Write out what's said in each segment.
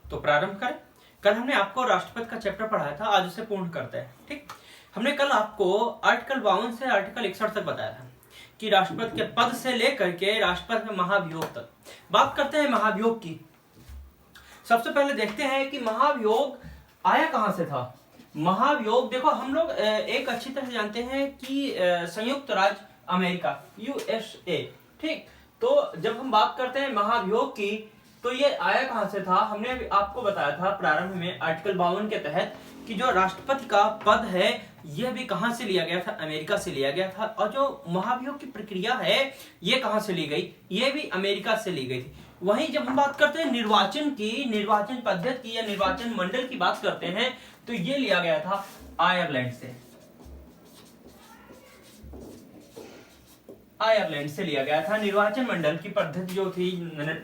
तो प्रारंभ करें। कल हमने आपको राष्ट्रपति का चैप्टर पढ़ाया था, आज उसे पूर्ण करते हैं। ठीक, हमने कल आपको आर्टिकल 52 से आर्टिकल 61 तक बताया था कि राष्ट्रपति के पद से लेकर के राष्ट्रपति के महाभियोग तक। बात करते हैं महाभियोग की। सबसे पहले देखते हैं कि महाभियोग आया कहां से था। महाभियोग देखो, हम लोग एक अच्छी तरह जानते हैं कि संयुक्त राज्य अमेरिका USA, ठीक, तो जब हम बात करते हैं महाभियोग की तो ये आया कहां से था। हमने अभी आपको बताया था प्रारंभ में आर्टिकल 52 के तहत कि जो राष्ट्रपति का पद है यह भी कहां से लिया गया था, अमेरिका से लिया गया था। और जो महाभियोग की प्रक्रिया है ये कहां से ली गई, ये भी अमेरिका से ली गई थी। वहीं जब हम बात करते हैं निर्वाचन की, निर्वाचन पद्धति की या निर्वाचन मंडल की बात करते हैं तो ये लिया गया था आयरलैंड से। आयरलैंड से लिया गया था। निर्वाचन मंडल की पद्धति जो थी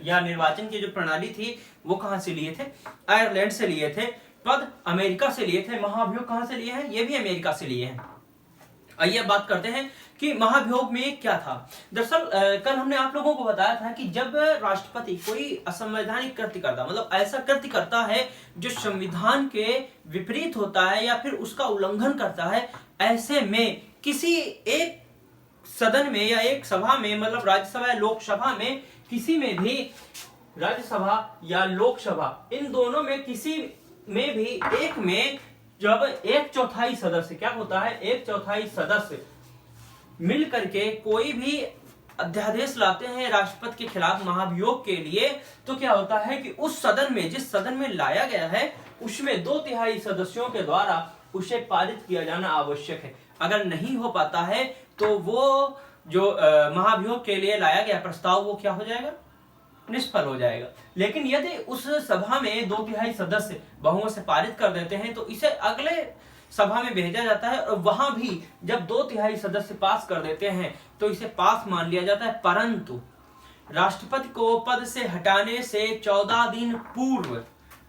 या निर्वाचन की जो प्रणाली थी वो कहां से लिए थे, आयरलैंड से लिए थे। पद अमेरिका से लिए थे। महाभियोग कहां से लिए हैं, ये भी अमेरिका से लिए हैं। आइए बात करते हैं कि महाभियोग में क्या था। दरअसल कल हमने आप लोगों को बताया था कि जब राष्ट्रपति कोई असंवैधानिक कृत्य करता, मतलब ऐसा कृत्य करता है जो संविधान के विपरीत होता है या फिर उसका उल्लंघन करता है, ऐसे में किसी एक सदन में या एक सभा में, मतलब राज्यसभा या लोकसभा में, किसी में भी, राज्यसभा या लोकसभा इन दोनों में किसी में भी एक में जब 1/4 सदस्य, क्या होता है, 1/4 सदस्य मिल करके कोई भी अध्यादेश लाते हैं राष्ट्रपति के खिलाफ महाभियोग के लिए, तो क्या होता है कि उस सदन में, जिस सदन में लाया गया है उसमें 2/3 सदस्यों के द्वारा उसे पारित किया जाना आवश्यक है। अगर नहीं हो पाता है तो वो जो महाभियोग के लिए लाया गया प्रस्ताव वो क्या हो जाएगा, निष्फल हो जाएगा। लेकिन यदि उस सभा में 2/3 सदस्य बहुमत से पारित कर देते हैं तो इसे अगले सभा में भेजा जाता है और वहां भी जब 2/3 सदस्य पास कर देते हैं तो इसे पास मान लिया जाता है। परंतु राष्ट्रपति को पद से हटाने से 14 दिन पूर्व,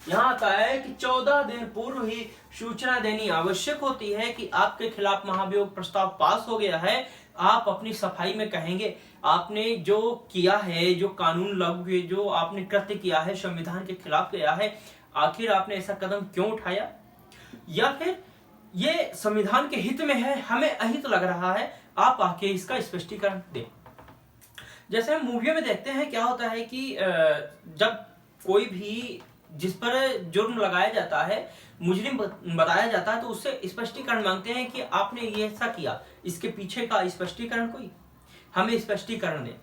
यहां आता है कि 14 दिन पूर्व ही सूचना देनी आवश्यक होती है कि आपके खिलाफ महाभियोग प्रस्ताव पास हो गया है। आप अपनी सफाई में कहेंगे आपने जो किया है, जो कानून लागू, जो आपने कृत्य किया है संविधान के खिलाफ किया है, आखिर आपने ऐसा कदम क्यों उठाया, या फिर ये संविधान के हित में है, हमें अहित लग रहा है, आप आके इसका स्पष्टीकरण दें। जैसे हम मूवियों में देखते हैं क्या होता है कि जब कोई भी जिस पर जुर्म लगाया जाता है, मुजरिम बताया जाता है, तो उससे स्पष्टीकरण मांगते हैं कि आपने ये ऐसा किया, इसके पीछे का स्पष्टीकरण कोई हमें स्पष्टीकरण दे।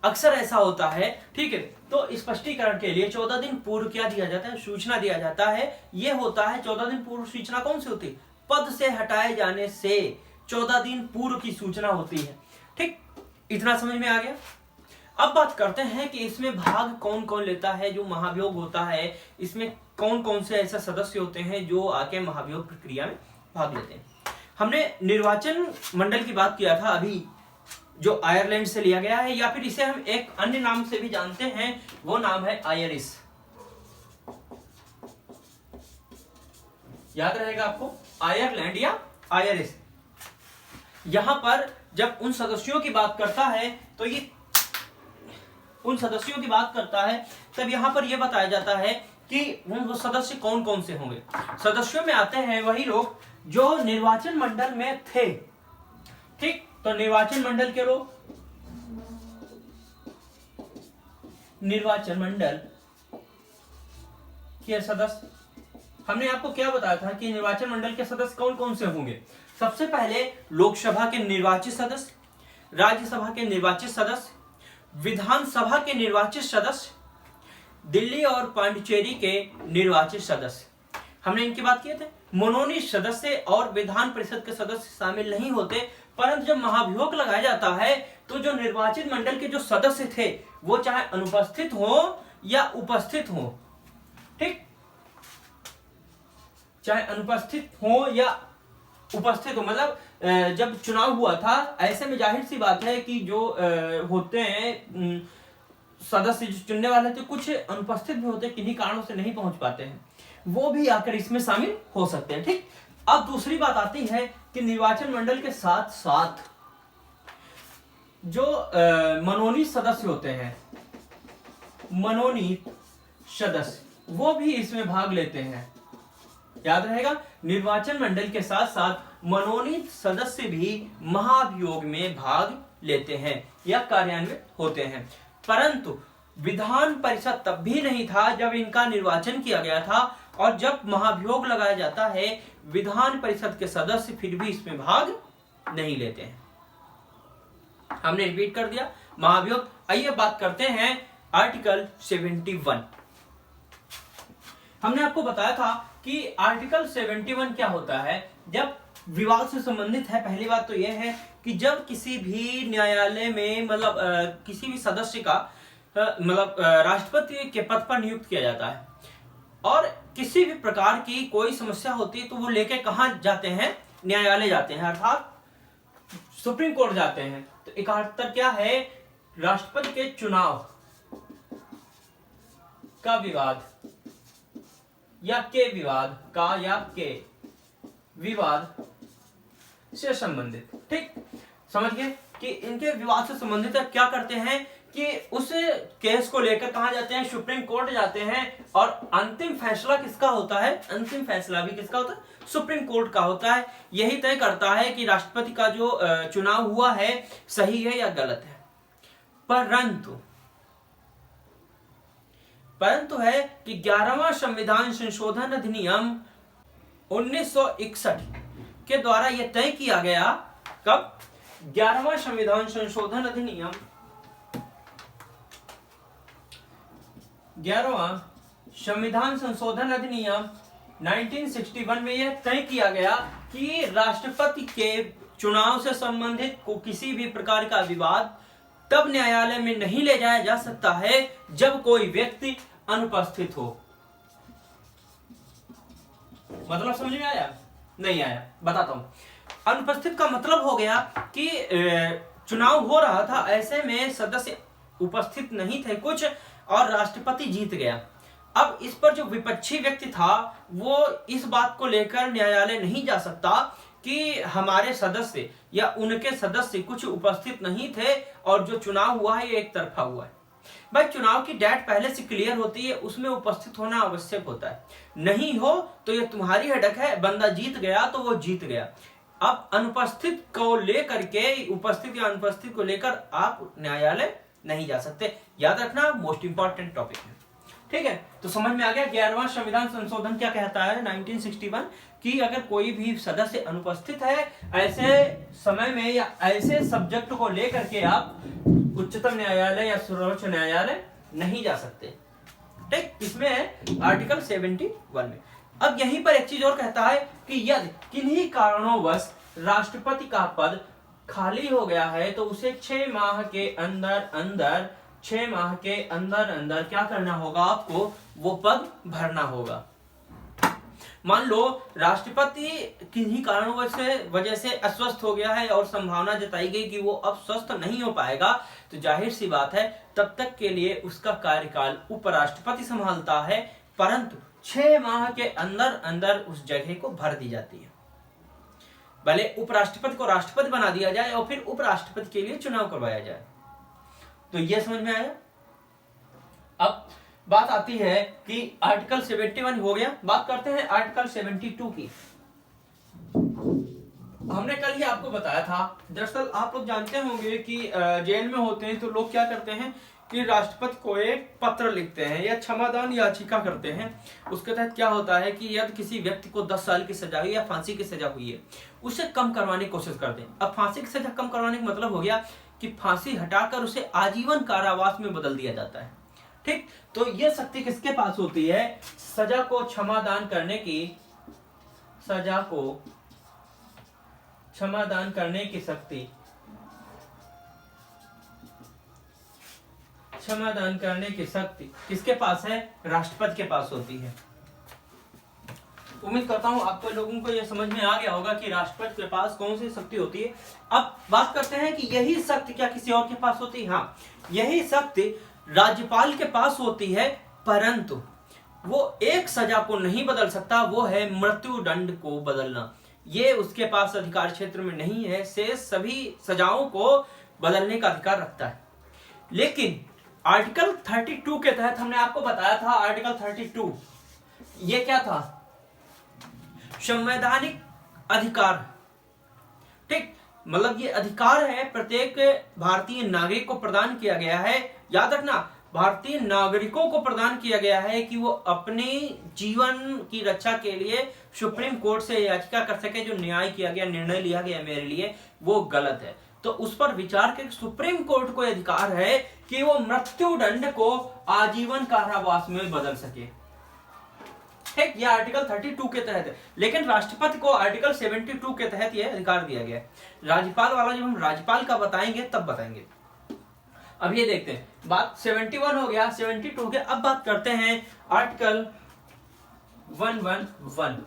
अक्सर ऐसा होता है, ठीक है। तो स्पष्टीकरण के लिए 14 दिन पूर्व क्या दिया जाता है, सूचना दिया जाता है। ये होता है 14 दिन पूर्व सूचना कौन सी होती है, पद से हटाए जाने से 14 दिन पूर्व की सूचना होती है। ठीक, इतना समझ में आ गया। अब बात करते हैं कि इसमें भाग कौन कौन लेता है। जो महाभियोग होता है इसमें कौन कौन से ऐसे सदस्य होते हैं जो आके महाभियोग प्रक्रिया में भाग लेते हैं। हमने निर्वाचन मंडल की बात किया था अभी, जो आयरलैंड से लिया गया है, या फिर इसे हम एक अन्य नाम से भी जानते हैं, वो नाम है आयरिश। याद रहेगा आपको, आयरलैंड या आयरिश। यहां पर जब उन सदस्यों की बात करता है तो ये उन सदस्यों की बात करता है तब यहां पर यह बताया जाता है कि वो सदस्य कौन कौन से होंगे। सदस्यों में आते हैं वही लोग जो निर्वाचन मंडल में थे। ठीक, तो निर्वाचन मंडल के लोग, निर्वाचन मंडल के सदस्य, हमने आपको क्या बताया था कि निर्वाचन मंडल के सदस्य कौन कौन से होंगे। सबसे पहले लोकसभा के निर्वाचित सदस्य, राज्यसभा के निर्वाचित सदस्य, विधानसभा के निर्वाचित सदस्य, दिल्ली और पांडिचेरी के निर्वाचित सदस्य। हमने इनकी बात किए थे। मनोनीत सदस्य और विधान परिषद के सदस्य शामिल नहीं होते, परंतु जब महाभियोग लगाया जाता है तो जो निर्वाचित मंडल के जो सदस्य थे वो चाहे अनुपस्थित हो या उपस्थित हो, ठीक, चाहे अनुपस्थित हो या उपस्थित हो, मतलब जब चुनाव हुआ था ऐसे में जाहिर सी बात है कि जो होते हैं सदस्य जो चुनने वाले थे, कुछ अनुपस्थित भी होते हैं, किन्हीं कारणों से नहीं पहुंच पाते हैं, वो भी आकर इसमें शामिल हो सकते हैं। ठीक, अब दूसरी बात आती है कि निर्वाचन मंडल के साथ साथ जो मनोनीत सदस्य होते हैं, मनोनीत सदस्य, वो भी इसमें भाग लेते हैं। याद रहेगा, निर्वाचन मंडल के साथ साथ मनोनीत सदस्य भी महाभियोग में भाग लेते हैं या कार्यान्वित होते हैं। परंतु विधान परिषद तब भी नहीं था जब इनका निर्वाचन किया गया था, और जब महाभियोग लगाया जाता है विधान परिषद के सदस्य फिर भी इसमें भाग नहीं लेते हैं। हमने रिपीट कर दिया महाभियोग। आइए बात करते हैं आर्टिकल 71। हमने आपको बताया था कि आर्टिकल 71 क्या होता है। जब विवाद से संबंधित है, पहली बात तो यह है कि जब किसी भी न्यायालय में मतलब किसी भी सदस्य का मतलब राष्ट्रपति के पद पर नियुक्त किया जाता है और किसी भी प्रकार की कोई समस्या होती है तो वो लेके कहां जाते हैं, न्यायालय जाते हैं, अर्थात सुप्रीम कोर्ट जाते हैं। तो 71 क्या है, राष्ट्रपति के चुनाव का विवाद या के विवाद का या के विवाद से संबंधित। ठीक, समझ गए कि इनके विवाद से संबंधित है। क्या करते हैं कि उस केस को लेकर कहां जाते हैं, सुप्रीम कोर्ट जाते हैं, और अंतिम फैसला किसका होता है, अंतिम फैसला भी किसका होता है, सुप्रीम कोर्ट का होता है। यही तय करता है कि राष्ट्रपति का जो चुनाव हुआ है सही है या गलत है। परंतु है कि 11वां संविधान संशोधन अधिनियम 1961 के द्वारा यह तय किया गया, कब, 11वां संविधान संशोधन अधिनियम 11वां संविधान संशोधन अधिनियम 1961 में यह तय किया गया कि राष्ट्रपति के चुनाव से संबंधित को किसी भी प्रकार का विवाद तब न्यायालय में नहीं ले जाया जा सकता है जब कोई व्यक्ति अनुपस्थित हो। मतलब समझ में आया, नहीं आया, बताता हूं। अनुपस्थित का मतलब हो गया कि चुनाव हो रहा था, ऐसे में सदस्य उपस्थित नहीं थे कुछ और राष्ट्रपति जीत गया। अब इस पर जो विपक्षी व्यक्ति था वो इस बात को लेकर न्यायालय नहीं जा सकता कि हमारे सदस्य या उनके सदस्य कुछ उपस्थित नहीं थे और जो चुनाव हुआ है ये एक तरफा हुआ है। भाई, चुनाव की डेट पहले से क्लियर होती है, उसमें उपस्थित होना आवश्यक होता है। नहीं हो तो ये तुम्हारी हेडक है, बंदा जीत गया तो वो जीत गया। अब अनुपस्थित को लेकर के, उपस्थित या अनुपस्थित को लेकर आप न्यायालय नहीं जा सकते। याद रखना, मोस्ट इंपॉर्टेंट टॉपिक है। ठीक है, तो समझ में आ गया 11वां संविधान संशोधन क्या कहता है 1961 कि अगर कोई भी सदस्य अनुपस्थित है ऐसे समय में या ऐसे सब्जेक्ट को लेकर के आप उच्चतम न्यायालय या सर्वोच्च न्यायालय नहीं जा सकते। ठीक, इसमें है आर्टिकल 71 में। अब यहीं पर एक चीज और कहता है कि यदि किन्हीं कारणोंवश राष्ट्रपति का पद खाली हो गया है तो उसे 6 माह के अंदर 6 माह के अंदर क्या करना होगा, आपको वो पद भरना होगा। मान लो राष्ट्रपति किन्हीं कारणों वजह से अस्वस्थ हो गया है और संभावना जताई गई कि वो अब स्वस्थ नहीं हो पाएगा, तो जाहिर सी बात है तब तक के लिए उसका कार्यकाल उपराष्ट्रपति संभालता है, परंतु 6 माह के अंदर उस जगह को भर दी जाती है। भले उपराष्ट्रपति को राष्ट्रपति बना दिया जाए और फिर उपराष्ट्रपति के लिए चुनाव करवाया जाए। तो यह समझ में आया। अब बात आती है कि आर्टिकल 71 हो गया, बात करते हैं आर्टिकल 72 की। हमने कल ही आपको बताया था, दरअसल आप लोग जानते होंगे कि जेल में होते हैं तो लोग क्या करते हैं कि राष्ट्रपति को एक पत्र लिखते हैं या क्षमादान याचिका करते हैं। उसके तहत क्या होता है कि यदि किसी व्यक्ति को 10 साल की सजा हुई या फांसी की सजा हुई है, उसे कम करवाने की कोशिश करते हैं। अब फांसी की सजा कम करवाने का मतलब हो गया कि फांसी हटाकर उसे आजीवन कारावास में बदल दिया जाता है। ठीक, तो यह शक्ति किसके पास होती है, सजा को क्षमादान करने की, सजा को क्षमादान करने की शक्ति, क्षमादान करने की शक्ति किसके पास है, राष्ट्रपति के पास होती है। उम्मीद करता हूं आपको लोगों को यह समझ में आ गया होगा कि राष्ट्रपति के पास कौन सी शक्ति होती है। अब बात करते हैं कि यही शक्ति क्या किसी और के पास होती है। हाँ, यही शक्ति राज्यपाल के पास होती है, परंतु वो एक सजा को नहीं बदल सकता, वो है मृत्यु दंड को बदलना। ये उसके पास अधिकार क्षेत्र में नहीं है, से सभी सजाओं को बदलने का अधिकार रखता है। लेकिन आर्टिकल 32 के तहत हमने आपको बताया था, आर्टिकल 32 ये क्या था, संवैधानिक अधिकार, ठीक, मतलब ये अधिकार है प्रत्येक भारतीय नागरिक को प्रदान किया गया है। याद रखना, भारतीय नागरिकों को प्रदान किया गया है कि वो अपने जीवन की रक्षा के लिए सुप्रीम कोर्ट से याचिका कर सके, जो न्याय किया गया, निर्णय लिया गया मेरे लिए वो गलत है, तो उस पर विचार करके सुप्रीम कोर्ट को अधिकार है कि वो मृत्यु दंड को आजीवन कारावास में बदल सके, ठीक, ये आर्टिकल 32 के तहत है। लेकिन राष्ट्रपति को आर्टिकल 72 के तहत यह अधिकार दिया गया है। राज्यपाल वाला जब हम राज्यपाल का बताएंगे तब बताएंगे। अब ये देखते हैं, बात 71 हो गया, 72 हो गया। अब बात करते हैं आर्टिकल 111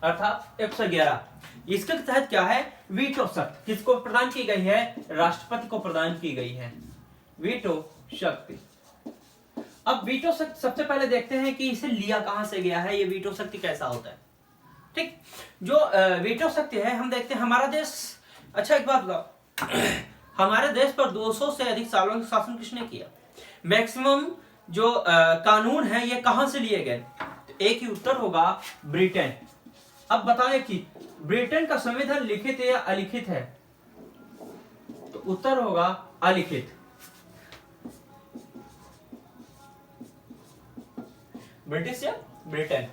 अर्थात 111। इसके तहत क्या है, वीटो शक्ति किसको प्रदान की गई है, राष्ट्रपति को प्रदान की गई है वीटो शक्ति। अब वीटो शक्ति सबसे पहले देखते हैं कि इसे लिया कहां से गया है, ये वीटो शक्ति कैसा होता है, ठीक। जो वीटो शक्ति है, हम देखते हैं हमारा देश, अच्छा एक बात बताओ, हमारे देश पर 200 से अधिक सालों का शासन किसने किया, मैक्सिमम जो कानून है ये कहां से लिए गए, तो एक ही उत्तर होगा ब्रिटेन। अब बताएं कि ब्रिटेन का संविधान लिखित है या अलिखित है, तो उत्तर होगा अलिखित। ब्रिटिश या ब्रिटेन,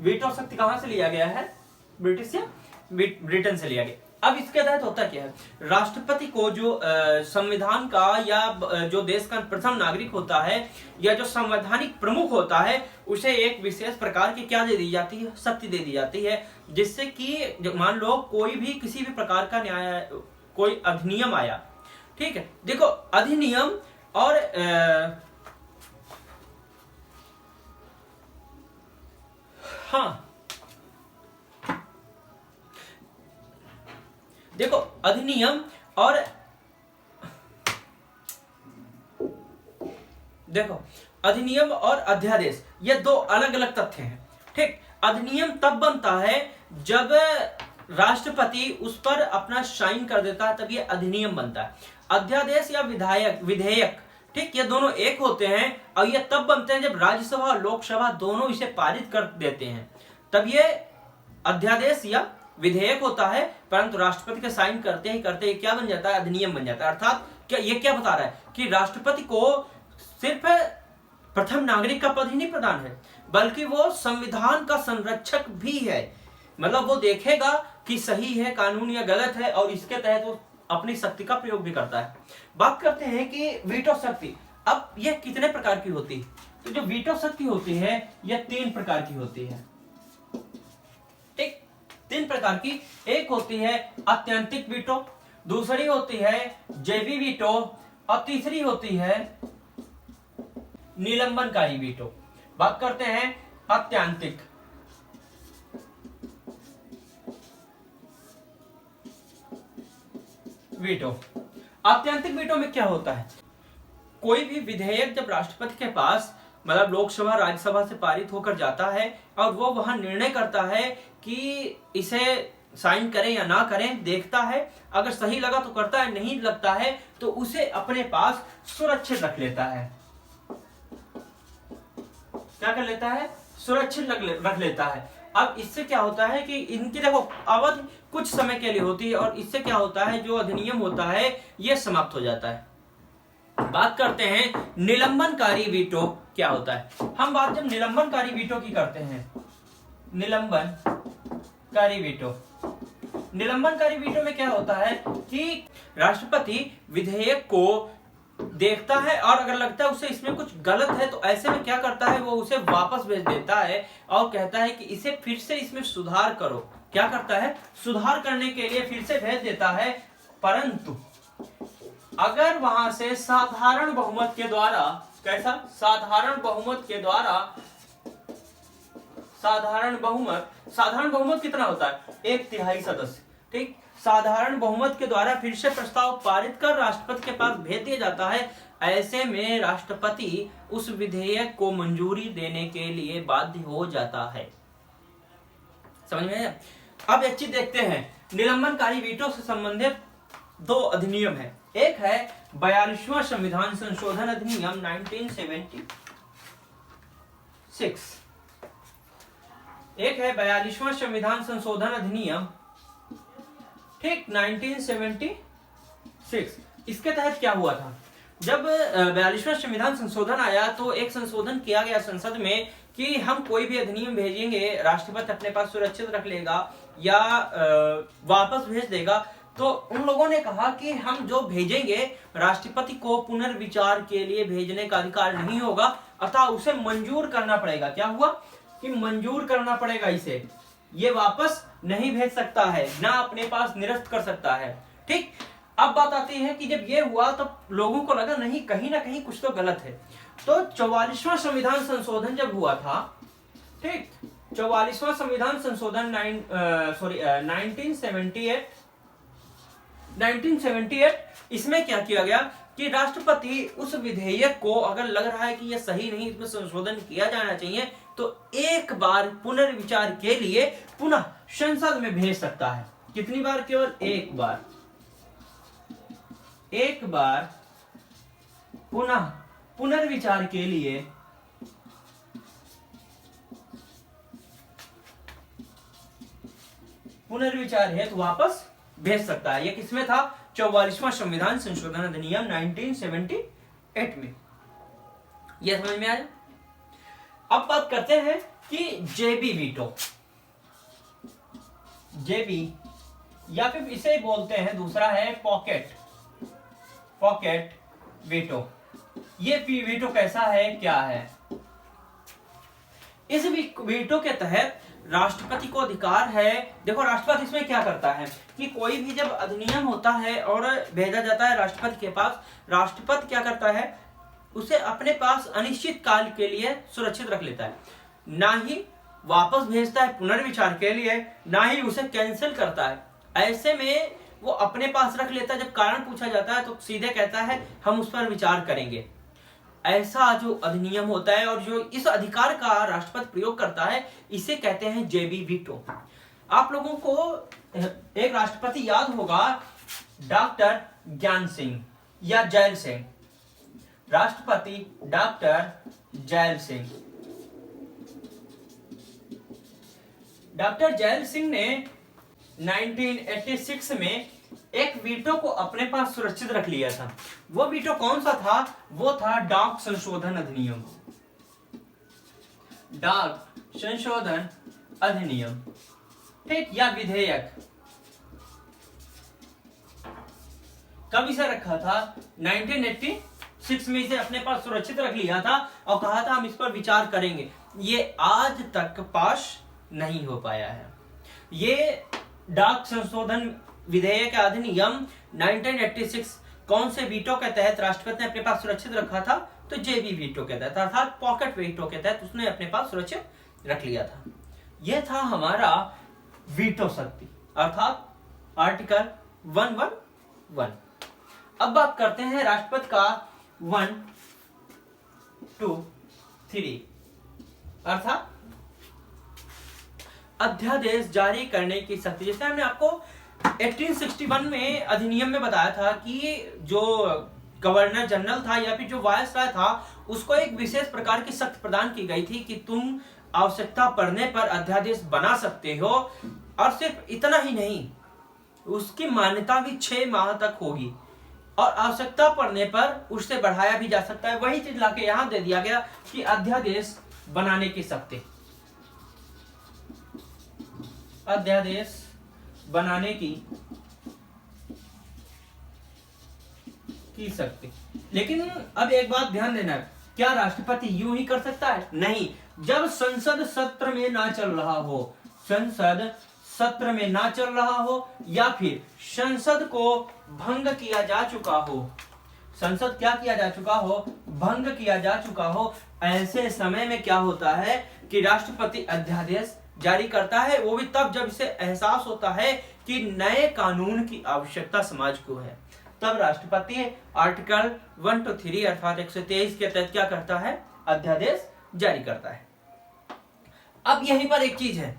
वीटो शक्ति कहां से लिया गया है, ब्रिटिश या ब्रिटेन से लिया गया। अब इसके तहत होता क्या है, राष्ट्रपति को जो संविधान का या जो देश का प्रथम नागरिक होता है या जो संवैधानिक प्रमुख होता है, उसे एक विशेष प्रकार की क्या दे दी जाती है, शक्ति दे दी जाती है, जिससे कि मान लो कोई भी किसी भी प्रकार का न्याय, कोई अधिनियम आया, ठीक है, देखो अधिनियम और हाँ देखो अधिनियम और देखो अधिनियम और अध्यादेश ये दो अलग अलग तथ्य हैं, ठीक। अधिनियम तब बनता है जब राष्ट्रपति उस पर अपना साइन कर देता है, तब ये अधिनियम बनता है। अध्यादेश या विधेयक, ठीक, ये दोनों एक होते हैं और ये तब बनते हैं जब राज्यसभा और लोकसभा दोनों इसे पारित कर देते हैं, तब ये अध्यादेश या विधेयक होता है। परंतु राष्ट्रपति के साइन करते ही क्या बन जाता है, अधिनियम बन जाता है। अर्थात क्या ये क्या बता रहा है कि राष्ट्रपति को सिर्फ प्रथम नागरिक का पद ही नहीं प्रदान है, बल्कि वो संविधान का संरक्षक भी है। मतलब वो देखेगा कि सही है कानून या गलत है, और इसके तहत वो अपनी शक्ति का प्रयोग भी करता है। बात करते हैं कि वीटो शक्ति, अब यह कितने प्रकार की होती है, तो जो वीटो शक्ति होती है यह 3 प्रकार की होती है, ठीक, 3 प्रकार की। एक होती है अत्यंतिक वीटो, दूसरी होती है जैवी वीटो, और तीसरी होती है निलंबनकारी वीटो। बात करते हैं अत्यंतिक वीटो। आत्यंतिक वीटो में क्या होता है, कोई भी विधेयक जब राष्ट्रपति के पास मतलब लोकसभा राज्यसभा से पारित होकर जाता है और वो वहां निर्णय करता है कि इसे साइन करें या ना करें, देखता है, अगर सही लगा तो करता है, नहीं लगता है तो उसे अपने पास सुरक्षित रख लेता है। क्या कर लेता है, सुरक्षित रख लेता है। अब इससे क्या होता है कि इनकी देखो अवधि कुछ समय के लिए होती है, और इससे क्या होता है जो अधिनियम होता है यह समाप्त हो जाता है। बात करते हैं निलंबनकारी वीटो क्या होता है। हम बात जब निलंबनकारी वीटो की करते हैं, निलंबनकारी वीटो, निलंबनकारी वीटो में क्या होता है कि राष्ट्रपति विधेयक को देखता है और अगर लगता है उसे इसमें कुछ गलत है तो ऐसे में क्या करता है, वो उसे वापस भेज देता है और कहता है कि इसे फिर से इसमें सुधार करो। क्या करता है, सुधार करने के लिए फिर से भेज देता है। परंतु अगर वहां से साधारण बहुमत के द्वारा, कैसा, साधारण बहुमत के द्वारा, साधारण बहुमत कितना होता है, 1/3 सदस्य, ठीक, साधारण बहुमत के द्वारा फिर से प्रस्ताव पारित कर राष्ट्रपति के पास भेज दिया जाता है। ऐसे में राष्ट्रपति उस विधेयक को मंजूरी देने के लिए बाध्य हो जाता है। समझ में आया? अब एक चीज देखते हैं, निलंबनकारी वीटो से संबंधित 2 अधिनियम है। एक है 42वां संविधान संशोधन अधिनियम 1976, एक है 42वां संविधान संशोधन अधिनियम, ठीक, 1976। इसके तहत क्या हुआ था, जब 42वां संविधान संशोधन आया तो एक संशोधन किया गया संसद में कि हम कोई भी अधिनियम भेजेंगे, राष्ट्रपति अपने पास सुरक्षित रख लेगा या वापस भेज देगा, तो उन लोगों ने कहा कि हम जो भेजेंगे राष्ट्रपति को पुनर्विचार के लिए भेजने का अधिकार नहीं होगा, अतः उसे मंजूर करना पड़ेगा। क्या हुआ कि मंजूर करना पड़ेगा इसे, ये वापस नहीं भेज सकता है, ना अपने पास निरस्त कर सकता है। ठीक, अब बात आती है कि जब ये हुआ तो लोगों को लगा नहीं, कहीं ना कहीं कुछ तो गलत है। तो 44वां संविधान संशोधन जब हुआ था, ठीक, 44वां संविधान संशोधन 1978, इसमें क्या किया गया कि राष्ट्रपति उस विधेयक को अगर लग रहा है कि यह सही नहीं, इसमें संशोधन किया जाना चाहिए, तो एक बार पुनर्विचार के लिए पुनः संसद में भेज सकता है। कितनी बार? केवल एक बार। एक बार पुनः पुनर्विचार के लिए पुनर्विचार हेतु वापस भेज सकता है। यह किसमें था? 44वां संविधान संशोधन अधिनियम 1978 में। यह समझ में आया? अब बात करते हैं कि जेबी वीटो, जेबी या फिर इसे बोलते हैं, दूसरा है पॉकेट वीटो। ये वीटो कैसा है, क्या है? इस वीटो के तहत राष्ट्रपति को अधिकार है। देखो राष्ट्रपति इसमें क्या करता है कि कोई भी जब अधिनियम होता है और भेजा जाता है राष्ट्रपति के पास, राष्ट्रपति क्या करता है, उसे अपने पास अनिश्चित काल के लिए सुरक्षित रख लेता है। ना ही वापस भेजता है पुनर्विचार के लिए, ना ही उसे कैंसिल करता है। ऐसे में वो अपने पास रख लेता है। जब कारण पूछा जाता है तो सीधे कहता है हम उस पर विचार करेंगे। ऐसा जो अधिनियम होता है और जो इस अधिकार का राष्ट्रपति प्रयोग करता है, इसे कहते हैं जेबी वीटो। आप लोगों को एक राष्ट्रपति याद होगा, डॉक्टर ज्ञान सिंह या जैल सिंह। राष्ट्रपति doctor gel Singh. Doctor gel Singh ने 1986 में एक वीटो को अपने पास सुरक्षित रख लिया था। वो वीटो कौन सा था? वो था डाक संशोधन अधिनियम। डाक संशोधन अधिनियम, ठीक, या विधेयक। कब इसे रखा था? 1986 में इसे अपने पास सुरक्षित रख लिया था और कहा था हम इस पर विचार करेंगे। ये आज तक पास नहीं हो पाया है। ये डाक संशोधन विधेयक अधिनियम 1986 कौन से वीटो के तहत राष्ट्रपति ने अपने पास सुरक्षित रखा था? तो जेबी वीटो के तहत, अर्थात पॉकेट वीटो के तहत उसने अपने पास सुरक्षित रख लिया था। यह था हमारा वीटो शक्ति, अर्थात आर्टिकल 111। अब बात करते हैं राष्ट्रपति का 1, 2, 3, अर्थात अध्यादेश जारी करने की शक्ति। जैसे हमने आपको 1861 में अधिनियम में बताया था कि जो गवर्नर जनरल था या फिर जो वायसराय था, उसको एक विशेष प्रकार की शक्ति प्रदान की गई थी कि तुम आवश्यकता पड़ने पर अध्यादेश बना सकते हो, और सिर्फ इतना ही नहीं, उसकी मान्यता भी 6 माह तक होगी और आवश्यकता पड़ने पर उससे बढ़ाया भी जा सकता है। वही चीज लाके यहां दे दिया गया कि अध्यादेश बनाने की शक्ति, अध्यादेश बनाने की शक्ति। लेकिन अब एक बात ध्यान देना, क्या राष्ट्रपति यूं ही कर सकता है? नहीं। जब संसद सत्र में ना चल रहा हो, संसद सत्र में ना चल रहा हो, या फिर संसद को भंग किया जा चुका हो, संसद क्या किया जा चुका हो? भंग किया जा चुका हो, ऐसे समय में क्या होता है कि राष्ट्रपति अध्यादेश जारी करता है। वो भी तब जब इसे एहसास होता है कि नए कानून की आवश्यकता समाज को है। तब राष्ट्रपति आर्टिकल 1 to 3 अर्थात 123 के तहत क्या करता है? अध्यादेश जारी करता है। अब यहीं पर एक चीज है,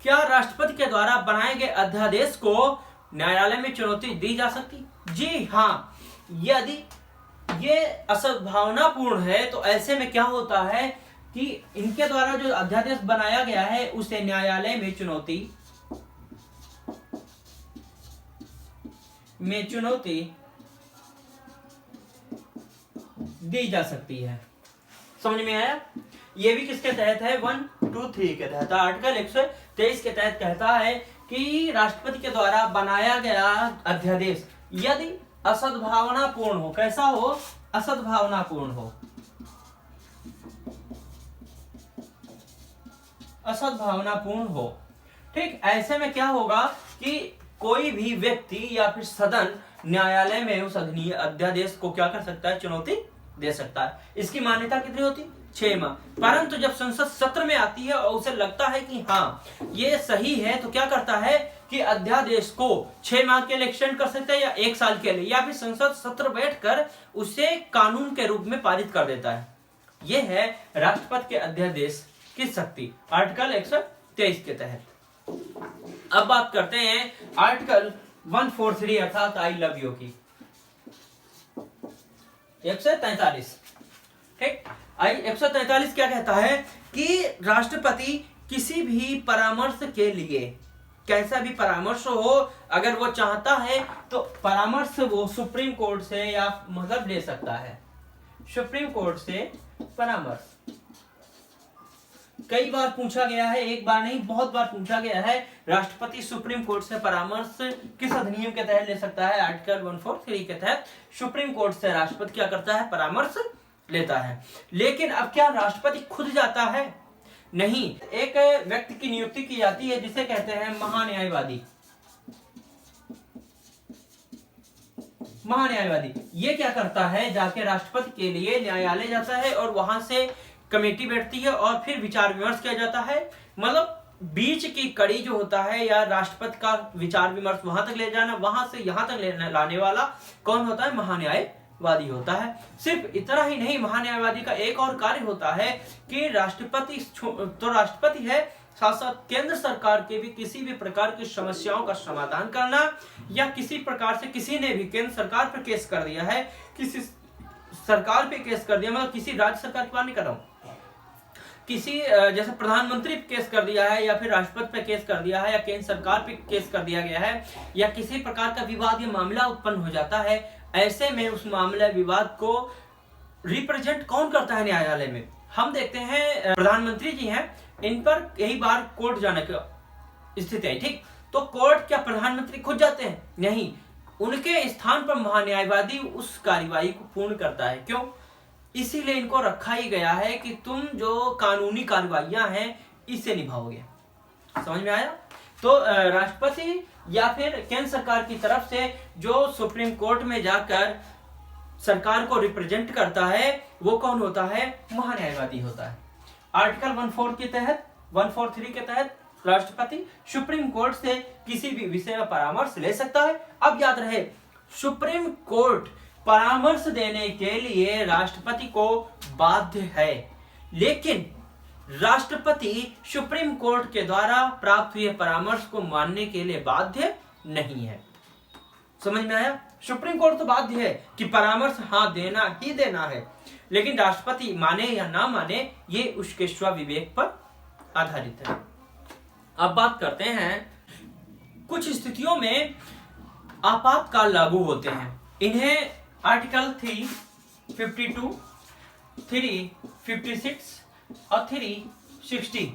क्या राष्ट्रपति के द्वारा बनाए गए अध्यादेश को न्यायालय में चुनौती दी जा सकती? जी हाँ, यदि ये असद्भावनापूर्ण है तो ऐसे में क्या होता है कि इनके द्वारा जो अध्यादेश बनाया गया है उसे न्यायालय में चुनौती दी जा सकती है। समझ में आया? ये भी किसके तहत है? 123 के तहत। आर्टिकल 123 के तहत कहता है कि राष्ट्रपति के द्वारा बनाया गया अध्यादेश यदि असद्भावनापूर्ण हो, कैसा हो? असद्भावनापूर्ण हो, असद्भावनापूर्ण हो। ठीक, ऐसे में क्या होगा कि कोई भी व्यक्ति या फिर सदन न्यायालय में उस अध्यादेश को क्या कर सकता है? चुनौती दे सकता है। इसकी मान्यता कितनी होती? 6 माह। परंतु जब संसद सत्र में आती है और उसे लगता है कि हाँ ये सही है, तो क्या करता है कि अध्यादेश को 6 माह के लिए एक्सटेंड कर सकता है या 1 साल के लिए, या फिर संसद सत्र बैठकर उसे कानून के रूप में पारित कर देता है। यह है राष्ट्रपति के अध्यादेश की शक्ति, आर्टिकल 123 के तहत। अब बात करते हैं आर्टिकल 143 अर्थात आई लव यू की। 143, ठीक, 143 क्या कहता है कि राष्ट्रपति किसी भी परामर्श के लिए, कैसा भी परामर्श हो, अगर वो चाहता है तो परामर्श वो सुप्रीम कोर्ट से या मतलब ले सकता है। सुप्रीम कोर्ट से परामर्श कई बार पूछा गया है, एक बार नहीं बहुत बार पूछा गया है। राष्ट्रपति सुप्रीम कोर्ट से परामर्श किस अधिनियम के तहत ले सकता है? आर्टिकल 143 के तहत सुप्रीम कोर्ट से राष्ट्रपति क्या करता है? परामर्श लेता है। लेकिन अब क्या राष्ट्रपति खुद जाता है? नहीं, एक व्यक्ति की नियुक्ति की जाती है जिसे कहते हैं महान्यायवादी। महान्यायवादी ये क्या करता है? जाके राष्ट्रपति के लिए न्यायालय जाता है और वहां से कमेटी बैठती है और फिर विचार विमर्श किया जाता है। मतलब बीच की कड़ी जो होता है या राष्ट्रपति का विचार विमर्श वहां तक ले जाना, वहां से यहां तक लाने वाला कौन होता है? महान्यायवादी होता है। सिर्फ इतना ही नहीं, महान्यायवादी का एक और कार्य होता है कि राष्ट्रपति तो राष्ट्रपति है, साथ साथ केंद्र सरकार के भी किसी भी प्रकार की समस्याओं का समाधान करना, या किसी प्रकार से किसी ने भी केंद्र सरकार पर केस कर दिया है, किसी सरकार पे केस कर दिया, मतलब किसी राज्य सरकार की बात नहीं कर रहा हूं, किसी जैसे प्रधानमंत्री पे केस कर दिया है या फिर राष्ट्रपति पे केस कर दिया है या केंद्र सरकार पे केस कर दिया गया है, या किसी प्रकार का विवाद या मामला उत्पन्न हो जाता है, ऐसे में उस मामले विवाद को रिप्रेजेंट कौन करता है न्यायालय में? हम देखते हैं प्रधानमंत्री जी हैं, इन पर कई बार कोर्ट जाने की स्थिति है। ठीक, तो कोर्ट क्या प्रधानमंत्री खुद जाते हैं? नहीं, उनके स्थान पर महान्यायवादी उस कार्यवाही को पूर्ण करता है। क्यों? इसीलिए इनको रखा ही गया है कि तुम जो कानूनी कार्यवाहियां हैं इसे निभाओगे। समझ में आया? तो राष्ट्रपति या फिर केंद्र सरकार की तरफ से जो सुप्रीम कोर्ट में जाकर सरकार को रिप्रेजेंट करता है वो कौन होता है? महान्यायवादी होता है। आर्टिकल 143 के तहत राष्ट्रपति सुप्रीम कोर्ट से किसी भी विषय में परामर्श ले सकता है। अब याद रहे, सुप्रीम कोर्ट परामर्श देने के लिए राष्ट्रपति को बाध्य है, लेकिन राष्ट्रपति सुप्रीम कोर्ट के द्वारा प्राप्त हुए परामर्श को मानने के लिए बाध्य नहीं है। समझ में आया? सुप्रीम कोर्ट तो बाध्य है कि परामर्श हाँ देना ही देना है, लेकिन राष्ट्रपति माने या ना माने ये उसके स्वविवेक पर आधारित है। अब बात करते हैं, कुछ स्थितियों में आपातकाल लागू होते हैं। इन्हें आर्टिकल 352, 356 और 360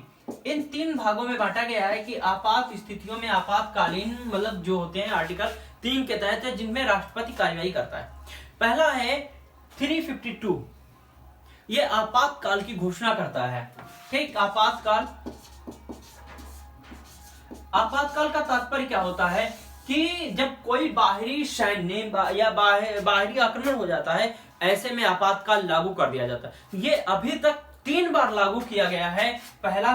इन 3 भागों में बांटा गया है कि आपात स्थितियों में आपातकालीन मतलब जो होते हैं आर्टिकल 3 के तहत है, जिनमें राष्ट्रपति कार्यवाही करता है। पहला है 352, ये आपातकाल की घोषणा करता है। ठीक, आपातकाल का तात्पर्य क्या होता है कि जब कोई बाहरी सैन्य या बाहरी आक्रमण हो जाता है, ऐसे में आपातकाल लागू कर दिया जाता है। ये अभी तक 3 बार लागू किया गया है। पहला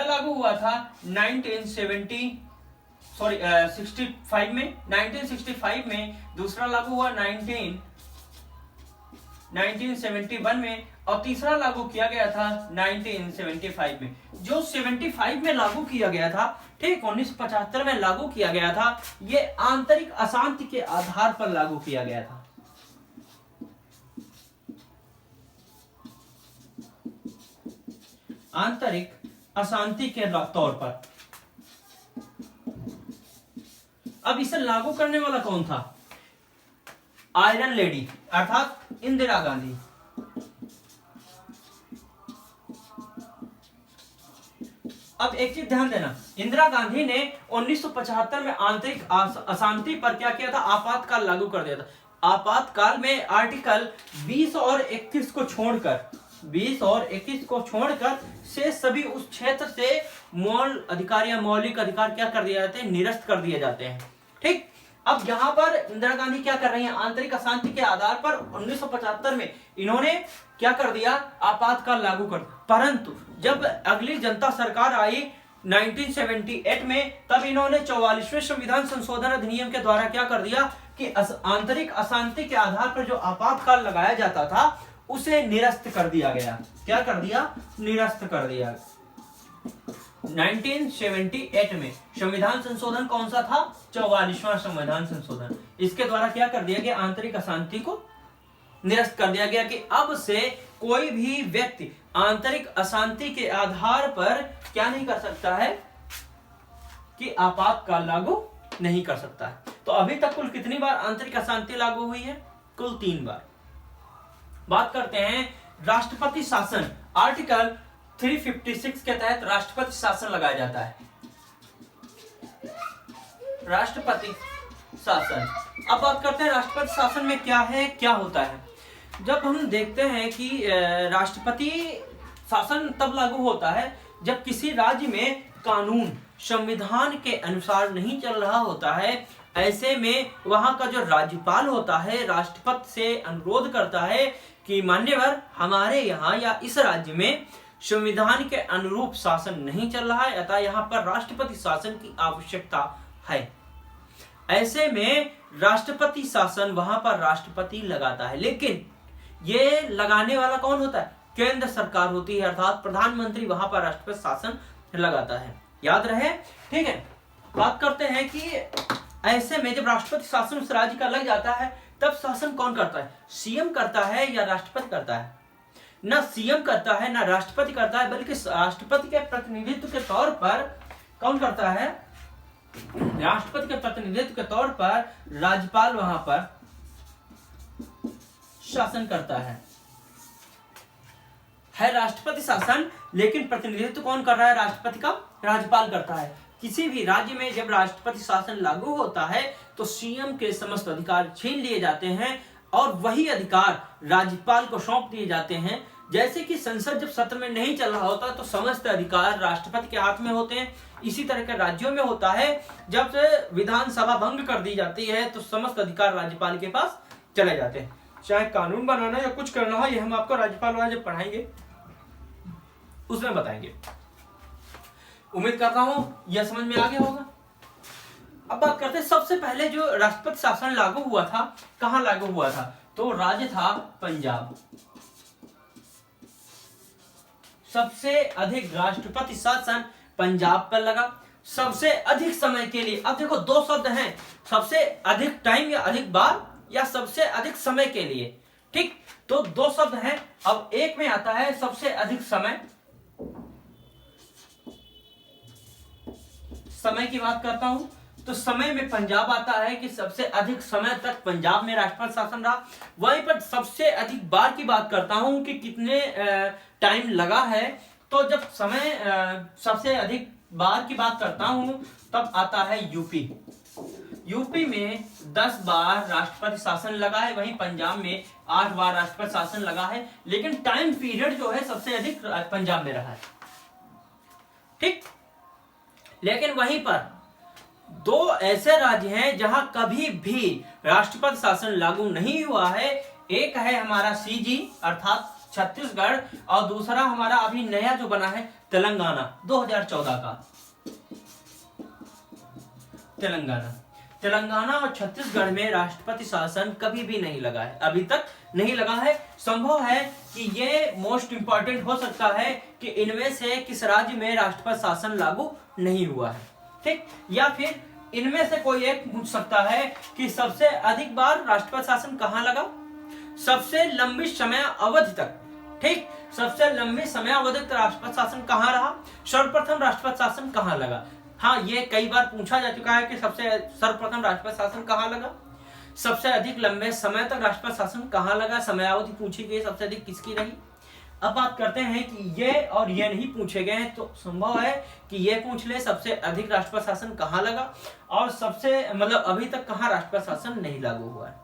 लागू हुआ था 1965 में, 1965 में। दूसरा लागू हुआ 1970 1971 में, और तीसरा लागू किया गया था 1975 में। जो 75 में लागू किया गया था, ठीक, 1975 में लागू किया गया था, ये आंतरिक अशांति के आधार पर लागू किया गया था। आंतरिक अशांति के तौर पर। अब इसे लागू करने वाला कौन था? आयरन लेडी अर्थात इंदिरा गांधी। अब एक चीज ध्यान देना, इंदिरा गांधी ने 1975 में आंतरिक अशांति पर क्या किया था? आपातकाल लागू कर दिया था। आपातकाल में आर्टिकल 20 और 21 को छोड़कर, 20 और 21 को छोड़कर से सभी उस क्षेत्र से मूल अधिकार या मौलिक अधिकार क्या कर दिए जाते हैं? निरस्त कर दिए जाते हैं। ठीक, अब यहाँ पर इंदिरा गांधी क्या कर रही हैं? आंतरिक अशांति के आधार पर 1975 में इन्होंने क्या कर दिया? आपातकाल लागू कर दिया। परंतु जब अगली जनता सरकार आई 1978 में, तब इन्होंने 44वें संविधान संशोधन अधिनियम के द्वारा क्या कर दिया कि आंतरिक अशांति के आधार पर जो आपातकाल लगाया जाता था उसे निरस्त कर दिया गया। क्या कर दिया? निरस्त कर दिया। 1978 में संविधान संशोधन कौन सा था? 44वां संविधान संशोधन। इसके द्वारा क्या कर दिया गया? आंतरिक अशांति को निरस्त कर दिया गया कि अब से कोई भी व्यक्ति आंतरिक अशांति के आधार पर क्या नहीं कर सकता है कि आपातकाल लागू नहीं कर सकता है। तो अभी तक कुल कितनी बार आंतरिक अशांति लागू हुई है? कुल 3 बार। बात करते हैं राष्ट्रपति शासन। आर्टिकल 356 के तहत राष्ट्रपति शासन लगाया जाता है। राष्ट्रपति शासन। अब बात करते हैं राष्ट्रपति शासन में क्या है, क्या होता है। जब हम देखते हैं कि राष्ट्रपति शासन तब लागू होता है जब किसी राज्य में कानून संविधान के अनुसार नहीं चल रहा होता है। ऐसे में वहां का जो राज्यपाल होता है राष्ट्रपति से अनुरोध करता है कि मान्यवर, हमारे यहाँ या इस राज्य में संविधान के अनुरूप शासन नहीं चल रहा है, अतः यहाँ पर राष्ट्रपति शासन की आवश्यकता है। ऐसे में राष्ट्रपति शासन वहां पर राष्ट्रपति लगाता है, लेकिन ये लगाने वाला कौन होता है? केंद्र सरकार होती है, अर्थात प्रधानमंत्री वहां पर राष्ट्रपति शासन लगाता है। याद रहे, ठीक है। बात करते हैं कि ऐसे में जब राष्ट्रपति शासन उस राज्य का लग जाता है, तब शासन कौन करता है? सीएम करता है या राष्ट्रपति करता है? ना सीएम करता है ना राष्ट्रपति करता है, बल्कि राष्ट्रपति के प्रतिनिधित्व के तौर पर कौन करता है? राष्ट्रपति के प्रतिनिधित्व के तौर पर राज्यपाल वहां पर शासन करता है राष्ट्रपति शासन, लेकिन प्रतिनिधित्व कौन कर रहा है? राष्ट्रपति का राज्यपाल करता है। किसी भी राज्य में जब राष्ट्रपति शासन लागू होता है तो सीएम के समस्त अधिकार छीन लिए जाते हैं और वही अधिकार राज्यपाल को सौंप दिए जाते हैं। जैसे कि संसद जब सत्र में नहीं चल रहा होता तो समस्त अधिकार राष्ट्रपति के हाथ में होते हैं, इसी तरह के राज्यों में होता है। जब से विधानसभा भंग कर दी जाती है तो समस्त अधिकार राज्यपाल के पास चले जाते हैं। चाहे कानून बनाना या कुछ करना हो, ये हम आपको राज्यपाल वाला जब पढ़ाएंगे उसमें बताएंगे। उम्मीद करता हूं यह समझ में आ गया होगा। अब बात करते हैं सबसे पहले जो राष्ट्रपति शासन लागू हुआ था, कहां लागू हुआ था? तो राज्य था पंजाब। सबसे अधिक राष्ट्रपति शासन पंजाब पर लगा, सबसे अधिक समय के लिए। अब देखो दो शब्द हैं, सबसे अधिक टाइम या अधिक बार या सबसे अधिक समय के लिए, ठीक। तो दो शब्द हैं। अब एक में आता है सबसे अधिक समय। समय की बात करता हूं तो समय में पंजाब आता है कि सबसे अधिक समय तक पंजाब में राष्ट्रपति शासन रहा। वहीं पर सबसे अधिक बार की बात करता हूं कि कितने टाइम लगा है, तो जब समय सबसे अधिक बार की बात करता हूं तब आता है यूपी। यूपी में 10 बार राष्ट्रपति शासन लगा है, वहीं पंजाब में 8 बार राष्ट्रपति शासन लगा है, लेकिन टाइम पीरियड जो है सबसे अधिक पंजाब में रहा है, ठीक। लेकिन वहीं पर दो ऐसे राज्य हैं जहां कभी भी राष्ट्रपति शासन लागू नहीं हुआ है। एक है हमारा सीजी अर्थात छत्तीसगढ़, और दूसरा हमारा अभी नया जो बना है तेलंगाना 2014 का। तेलंगाना और छत्तीसगढ़ में राष्ट्रपति शासन कभी भी नहीं लगा है, अभी तक नहीं लगा है। संभव है कि ये मोस्ट इंपॉर्टेंट हो सकता है कि इनमें से किस राज्य में राष्ट्रपति शासन लागू नहीं हुआ है, ठीक। या फिर इनमें से कोई एक पूछ सकता है कि सबसे अधिक बार राष्ट्रपति शासन कहां लगा, सबसे लंबी समय अवधि तक, ठीक, सबसे लंबी समय अवधि तक राष्ट्रपति शासन कहां रहा, सर्वप्रथम राष्ट्रपति शासन कहां लगा। हाँ, ये कई बार पूछा जा चुका है कि सबसे सर्वप्रथम राष्ट्रपति शासन कहां लगा, सबसे अधिक लंबे समय तक राष्ट्रपति शासन कहां लगा, समयावधि पूछी गई सबसे अधिक किसकी रही। अब बात करते हैं कि ये और ये नहीं पूछे गए हैं, तो संभव है कि ये पूछ ले सबसे अधिक राष्ट्रपति शासन कहां लगा और सबसे मतलब अभी तक कहां राष्ट्रपति शासन नहीं लागू हुआ है।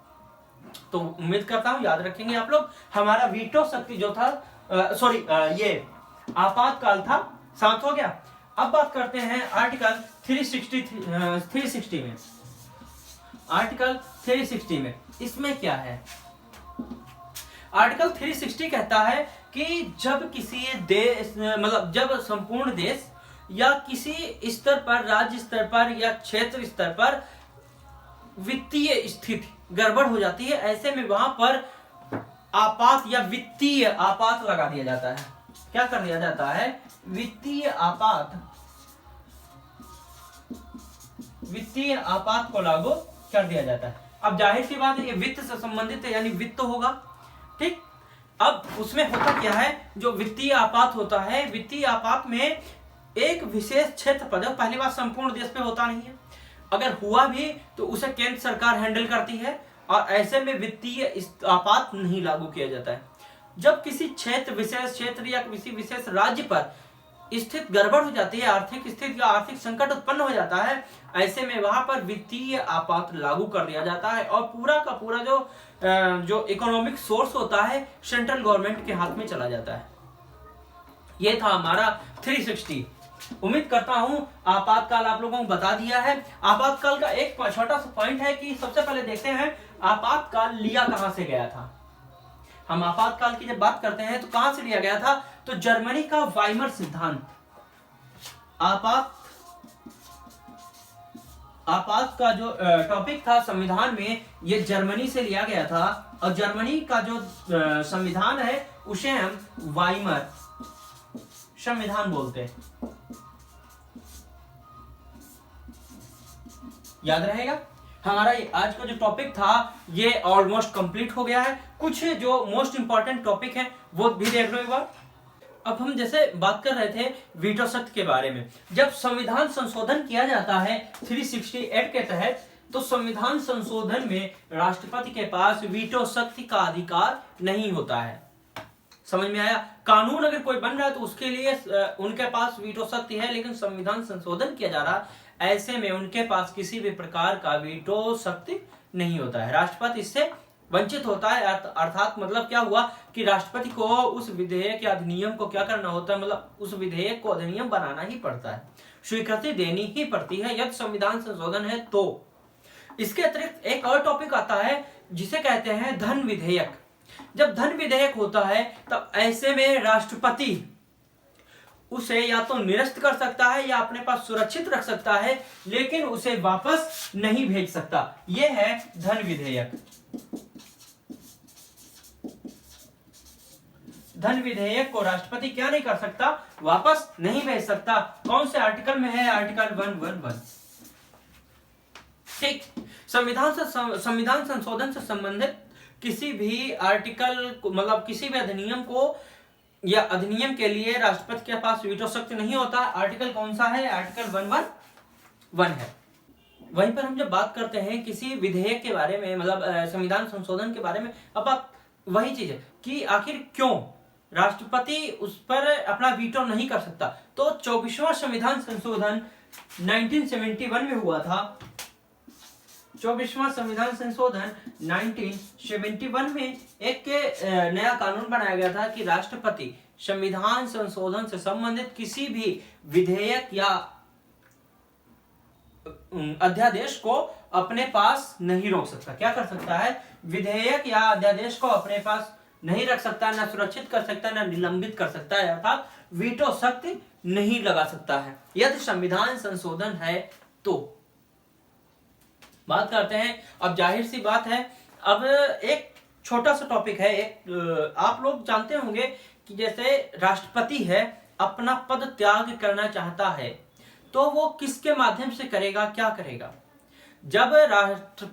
तो उम्मीद करता हूं याद रखेंगे आप लोग। हमारा वीटो शक्ति जो था ये आपातकाल था, समाप्त हो गया। अब बात करते हैं आर्टिकल 360 में। आर्टिकल 360 में इसमें क्या है? आर्टिकल 360 कहता है कि जब किसी देश मतलब जब संपूर्ण देश या किसी स्तर पर, राज्य स्तर पर या क्षेत्र स्तर पर वित्तीय स्थिति गड़बड़ हो जाती है, ऐसे में वहां पर आपात या वित्तीय आपात लगा दिया जाता है। क्या कर दिया जाता है? वित्तीय आपात को लागू कर दिया जाता है। अब जाहिर सी बात है, ये वित्त से संबंधित है, यानी वित्त होगा, ठीक। अब उसमें होता क्या है, जो वित्तीय आपात होता है, वित्तीय आपात में एक विशेष क्षेत्र पर, पहली बात संपूर्ण देश पे होता नहीं है, अगर हुआ भी तो उसे केंद्र सरकार हैंडल करती है और ऐसे में वित्तीय आपात नहीं लागू किया जाता है। जब किसी विशेष क्षेत्र या किसी विशेष राज्य पर स्थिति गड़बड़ हो जाती है, आर्थिक स्थिति या आर्थिक संकट उत्पन्न हो जाता है, ऐसे में वहां पर वित्तीय आपात लागू कर दिया जाता है और पूरा का पूरा जो इकोनॉमिक सोर्स होता है सेंट्रल गवर्नमेंट के हाथ में चला जाता है। ये था हमारा 360। उम्मीद करता हूं आपातकाल आप लोगों को बता दिया है। आपातकाल का एक छोटा सा पॉइंट है कि सबसे पहले देखते हैं आपातकाल लिया कहां से गया था। हम आपातकाल की जब बात करते हैं तो कहां से लिया गया था, तो जर्मनी का वाइमर सिद्धांत। आपात का जो टॉपिक था संविधान में, ये जर्मनी से लिया गया था और जर्मनी का जो संविधान है उसे हम वाइमर संविधान बोलते हैं। याद रहेगा। हमारा आज का जो टॉपिक था ये ऑलमोस्ट कंप्लीट हो गया है। कुछ जो मोस्ट इंपॉर्टेंट टॉपिक है वो भी देख लो एक बार। अब हम जैसे बात कर रहे थे वीटो शक्ति के बारे में। जब संविधान संशोधन किया जाता है 368 के तहत, तो संविधान संशोधन में राष्ट्रपति के पास वीटो शक्ति का अधिकार नहीं होता है। समझ में आया? कानून अगर कोई बन रहा है तो उसके लिए उनके पास वीटो शक्ति है, लेकिन संविधान संशोधन किया जा रहा, ऐसे में उनके पास किसी भी प्रकार का वीटो शक्ति नहीं होता है। राष्ट्रपति इससे वंचित होता है। अर्थात मतलब क्या हुआ कि राष्ट्रपति को उस विधेयक या अधिनियम को क्या करना होता है, मतलब उस विधेयक को अधिनियम बनाना ही पड़ता है, स्वीकृति देनी ही पड़ती है यदि संविधान संशोधन है तो। इसके अतिरिक्त एक और टॉपिक आता है जिसे कहते हैं धन विधेयक। जब धन विधेयक होता है तब ऐसे में राष्ट्रपति उसे या तो निरस्त कर सकता है या अपने पास सुरक्षित रख सकता है, लेकिन उसे वापस नहीं भेज सकता। यह है धन विधेयक। धन विधेयक को राष्ट्रपति क्या नहीं कर सकता, वापस नहीं भेज सकता। कौन से आर्टिकल में है? आर्टिकल 111। ठीक। संविधान संशोधन से संबंधित किसी भी आर्टिकल मतलब किसी भी अधिनियम को या अधिनियम के लिए राष्ट्रपति के पास वीटो शक्ति नहीं होता। आर्टिकल कौन सा है? आर्टिकल 111 है। वहीं पर हम जब बात करते हैं किसी विधेयक के बारे में, मतलब संविधान संशोधन के बारे में, अब बात वही चीज है कि आखिर क्यों राष्ट्रपति उस पर अपना वीटो नहीं कर सकता। तो 24वां संविधान संशोधन 1971 में हुआ था। 24वां संविधान संशोधन 1971 में एक नया कानून बनाया गया था कि राष्ट्रपति संविधान संशोधन से संबंधित किसी भी विधेयक या अध्यादेश को अपने पास नहीं रोक सकता। क्या कर सकता है? विधेयक या अध्यादेश को अपने पास नहीं रख सकता, ना सुरक्षित कर सकता, ना निलंबित कर सकता है, अर्थात वीटो शक्ति नहीं लगा सकता है यदि संविधान संशोधन है तो। बात करते हैं अब जाहिर सी बात है, अब एक छोटा सा टॉपिक है एक। आप लोग जानते होंगे कि जैसे राष्ट्रपति है, अपना पद त्याग करना चाहता है तो वो किसके माध्यम से करेगा, क्या करेगा? जब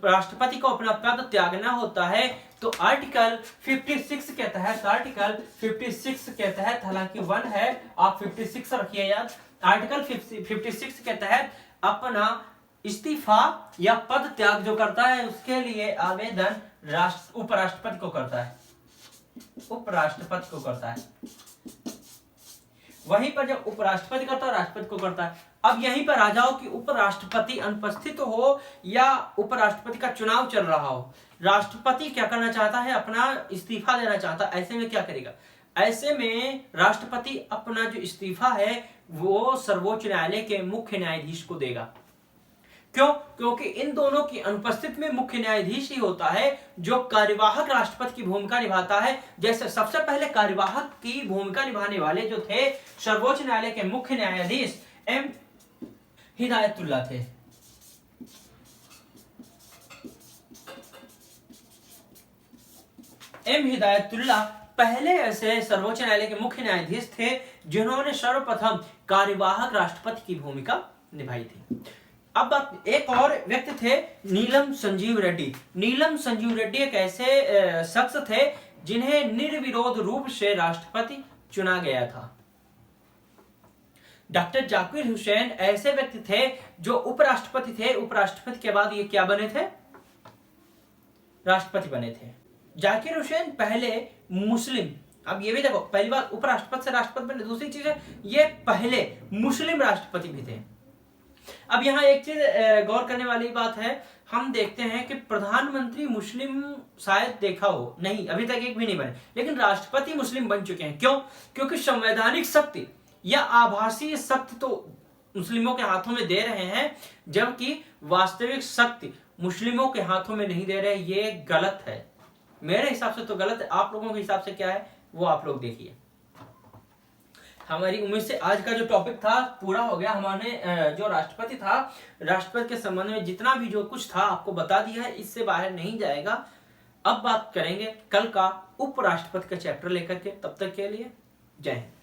राष्ट्रपति को अपना पद त्यागना होता है तो आर्टिकल 56 के तहत, आर्टिकल 56 के तहत, हालांकि 1 है, आप 56 रखिए याद। आर्टिकल 56 के तहत अपना इस्तीफा या पद त्याग जो करता है उसके लिए आवेदन उपराष्ट्रपति को करता है, उपराष्ट्रपति को करता है। वहीं पर जब उपराष्ट्रपति करता है, राष्ट्रपति को करता है। अब यहीं पर आ जाओ कि उपराष्ट्रपति अनुपस्थित हो या उपराष्ट्रपति का चुनाव चल रहा हो, राष्ट्रपति क्या करना चाहता है, अपना इस्तीफा देना चाहता है, ऐसे में क्या करेगा? ऐसे में राष्ट्रपति अपना जो इस्तीफा है वो सर्वोच्च न्यायालय के मुख्य न्यायाधीश को देगा। क्यों? क्योंकि इन दोनों की अनुपस्थिति में मुख्य न्यायाधीश ही होता है जो कार्यवाहक राष्ट्रपति की भूमिका निभाता है। जैसे सबसे पहले कार्यवाहक की भूमिका निभाने वाले जो थे सर्वोच्च न्यायालय के मुख्य न्यायाधीश एम हिदायतुल्ला थे। एम हिदायतुल्ला पहले ऐसे सर्वोच्च न्यायालय के मुख्य न्यायाधीश थे जिन्होंने सर्वप्रथम कार्यवाहक राष्ट्रपति की भूमिका निभाई थी। अब एक और व्यक्ति थे नीलम संजीव रेड्डी। नीलम संजीव रेड्डी एक ऐसे शख्स थे जिन्हें निर्विरोध रूप से राष्ट्रपति चुना गया था। डॉक्टर जाकिर हुसैन ऐसे व्यक्ति थे जो उपराष्ट्रपति थे, उपराष्ट्रपति के बाद ये क्या बने थे, राष्ट्रपति बने थे। जाकिर हुसैन पहले मुस्लिम, अब ये भी देखो पहली बार उपराष्ट्रपति से राष्ट्रपति बने, दूसरी चीज है ये पहले मुस्लिम राष्ट्रपति भी थे। अब यहाँ एक चीज गौर करने वाली बात है, हम देखते हैं कि प्रधानमंत्री मुस्लिम शायद देखा हो नहीं, अभी तक एक भी नहीं बने, लेकिन राष्ट्रपति मुस्लिम बन चुके हैं। क्यों? क्योंकि संवैधानिक शक्ति या आभासी शक्ति तो मुस्लिमों के हाथों में दे रहे हैं, जबकि वास्तविक शक्ति मुस्लिमों के हाथों में नहीं दे रहे। ये गलत है, मेरे हिसाब से तो गलत है। आप लोगों के हिसाब से क्या है वो आप लोग देखिए। हमारी उम्मीद से आज का जो टॉपिक था पूरा हो गया। हमारे जो राष्ट्रपति था, राष्ट्रपति के संबंध में जितना भी जो कुछ था आपको बता दिया है, इससे बाहर नहीं जाएगा। अब बात करेंगे कल का उपराष्ट्रपति का चैप्टर लेकर के। तब तक के लिए जय हिंद।